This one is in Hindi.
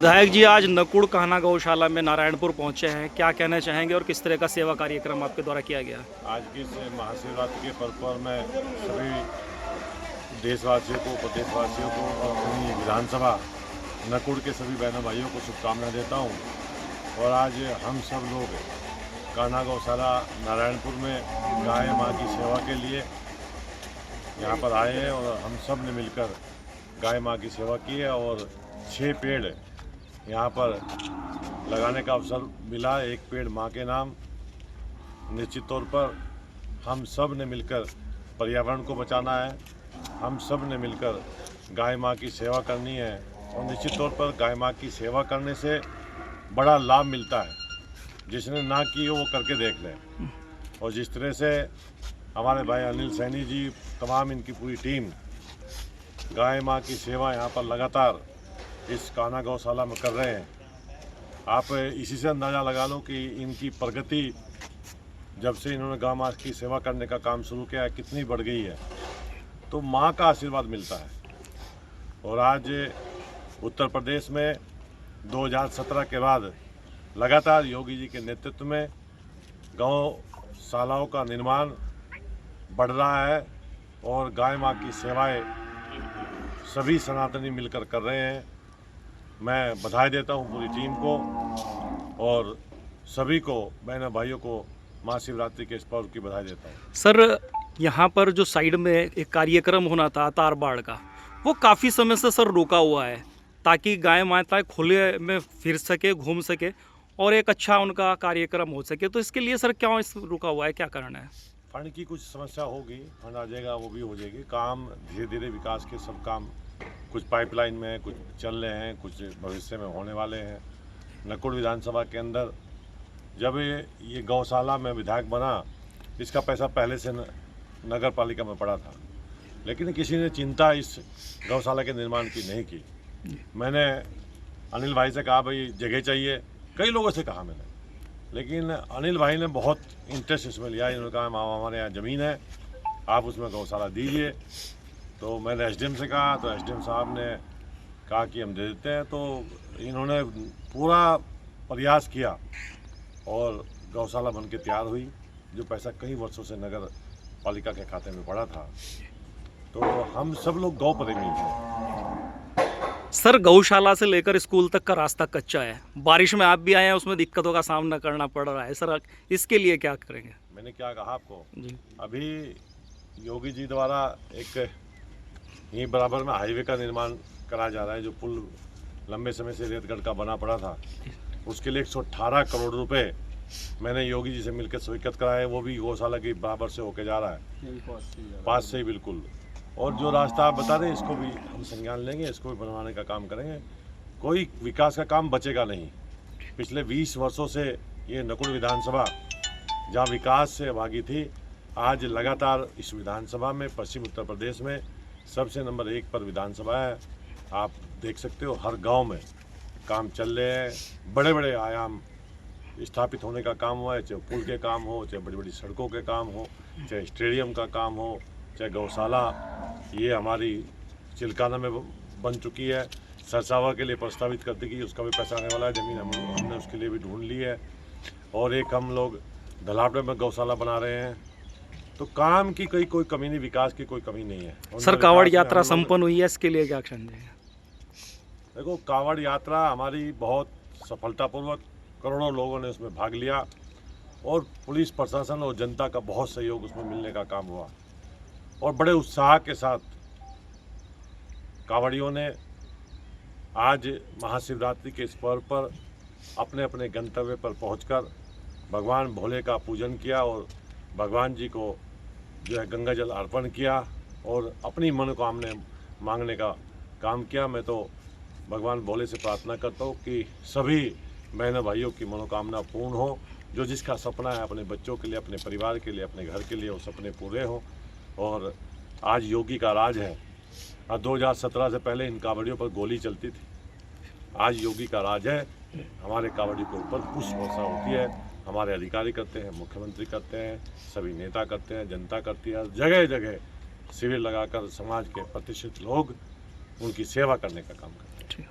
विधायक जी आज नकुड़ कान्हा गौशाला में नारायणपुर पहुंचे हैं, क्या कहना चाहेंगे और किस तरह का सेवा कार्यक्रम आपके द्वारा किया गया? आज की इस महाशिवरात्रि के पर्व पर मैं सभी देशवासियों को, प्रदेशवासियों को और अपनी विधानसभा नकुड़ के सभी बहनों भाइयों को शुभकामनाएं देता हूं। और आज हम सब लोग कान्हा गौशाला नारायणपुर में गाय माँ की सेवा के लिए यहाँ पर आए हैं और हम सब ने मिलकर गाय माँ की सेवा की है और 6 पेड़ यहाँ पर लगाने का अवसर मिला। एक पेड़ माँ के नाम। निश्चित तौर पर हम सब ने मिलकर पर्यावरण को बचाना है, हम सब ने मिलकर गाय माँ की सेवा करनी है और निश्चित तौर पर गाय माँ की सेवा करने से बड़ा लाभ मिलता है। जिसने ना की हो वो करके देख ले। और जिस तरह से हमारे भाई अनिल सैनी जी, तमाम इनकी पूरी टीम गाय माँ की सेवा यहाँ पर लगातार इस कान्हा गौशाला में कर रहे हैं, आप इसी से अंदाज़ा लगा लो कि इनकी प्रगति जब से इन्होंने गाय माँ की सेवा करने का काम शुरू किया है कितनी बढ़ गई है। तो माँ का आशीर्वाद मिलता है। और आज उत्तर प्रदेश में 2017 के बाद लगातार योगी जी के नेतृत्व में गौशालाओं का निर्माण बढ़ रहा है और गाय माँ की सेवाएं सभी सनातनी मिलकर कर रहे हैं। मैं बधाई देता हूं पूरी टीम को और सभी को, बहनों भाइयों को महाशिवरात्रि के इस पर्व की बधाई देता हूं। सर, यहाँ पर जो साइड में एक कार्यक्रम होना था तार बाड़ का, वो काफ़ी समय से सर रोका हुआ है ताकि गाय माता खुले में फिर सके, घूम सके और एक अच्छा उनका कार्यक्रम हो सके। तो इसके लिए सर क्यों इस रुका हुआ है, क्या कारण है? फंड की कुछ समस्या होगी, फंड आ जाएगा, वो भी हो जाएगी। काम धीरे धीरे विकास के सब काम कुछ पाइपलाइन में, कुछ चल रहे हैं, कुछ भविष्य में होने वाले हैं। नकुड़ विधानसभा के अंदर जब ये गौशाला में विधायक बना, इसका पैसा पहले से नगर पालिका में पड़ा था, लेकिन किसी ने चिंता इस गौशाला के निर्माण की नहीं की। मैंने अनिल भाई से कहा भाई जगह चाहिए, कई लोगों से कहा मैंने, लेकिन अनिल भाई ने बहुत इंटरेस्ट इसमें लिया। इन्होंने कहा हमारे यहाँ ज़मीन है, आप उसमें गौशाला दीजिए। तो मैंने एसडीएम से कहा, तो एसडीएम साहब ने कहा कि हम दे देते हैं। तो इन्होंने पूरा प्रयास किया और गौशाला बन के तैयार हुई, जो पैसा कई वर्षों से नगर पालिका के खाते में पड़ा था। तो हम सब लोग गौ प्रेमी हैं। सर, गौशाला से लेकर स्कूल तक का रास्ता कच्चा है, बारिश में आप भी आए हैं, उसमें दिक्कतों का सामना करना पड़ रहा है। सर, इसके लिए क्या करेंगे? मैंने क्या कहा आपको जी, अभी योगी जी द्वारा एक यहीं बराबर में हाईवे का निर्माण कराया जा रहा है। जो पुल लंबे समय से रेतगढ़ का बना पड़ा था, उसके लिए 118 करोड़ रुपए मैंने योगी जी से मिलकर स्वीकृत कराए। वो भी गौशाला के बराबर से होके जा रहा है, पास से ही बिल्कुल। और जो रास्ता आप बता रहे हैं, इसको भी हम संज्ञान लेंगे, इसको भी बनवाने का काम करेंगे। कोई विकास का काम बचेगा नहीं। पिछले 20 वर्षों से ये नकुड़ विधानसभा जहाँ विकास से भागी थी, आज लगातार इस विधानसभा में पश्चिम उत्तर प्रदेश में सबसे नंबर 1 पर विधानसभा है। आप देख सकते हो हर गांव में काम चल रहे हैं, बड़े बड़े आयाम स्थापित होने का काम हुआ है, चाहे पुल के काम हो, चाहे बड़ी बड़ी सड़कों के काम हो, चाहे स्टेडियम का काम हो, चाहे गौशाला ये हमारी चिलकाना में बन चुकी है। सरसावा के लिए प्रस्तावित कर दी गई, उसका भी पैसा आने वाला है। ज़मीन हमने उसके लिए भी ढूंढ ली है। और एक हम लोग धलावड़े में गौशाला बना रहे हैं। तो काम की कोई कमी नहीं, विकास की कोई कमी नहीं है। सर, कांवड़ यात्रा संपन्न हुई है, इसके लिए क्या कहना है? देखो, कांवड़ यात्रा हमारी बहुत सफलतापूर्वक, करोड़ों लोगों ने उसमें भाग लिया और पुलिस प्रशासन और जनता का बहुत सहयोग उसमें मिलने का काम हुआ। और बड़े उत्साह के साथ कांवड़ियों ने आज महाशिवरात्रि के इस पर्व पर अपने अपने गंतव्य पर पहुंचकर भगवान भोले का पूजन किया और भगवान जी को जो है गंगा जल अर्पण किया और अपनी मनोकामना मांगने का काम किया। मैं तो भगवान भोले से प्रार्थना करता हूँ कि सभी बहनों भाइयों की मनोकामना पूर्ण हो। जो जिसका सपना है अपने बच्चों के लिए, अपने परिवार के लिए, अपने घर के लिए, वो सपने पूरे हों। और आज योगी का राज है। 2017 से पहले इन कांवड़ियों पर गोली चलती थी, आज योगी का राज है। हमारे कांवड़ी के ऊपर पुष्प वर्षा होती है, हमारे अधिकारी करते हैं, मुख्यमंत्री करते हैं, सभी नेता करते हैं, जनता करती है। जगह जगह शिविर लगाकर समाज के प्रतिष्ठित लोग उनकी सेवा करने का काम करते हैं।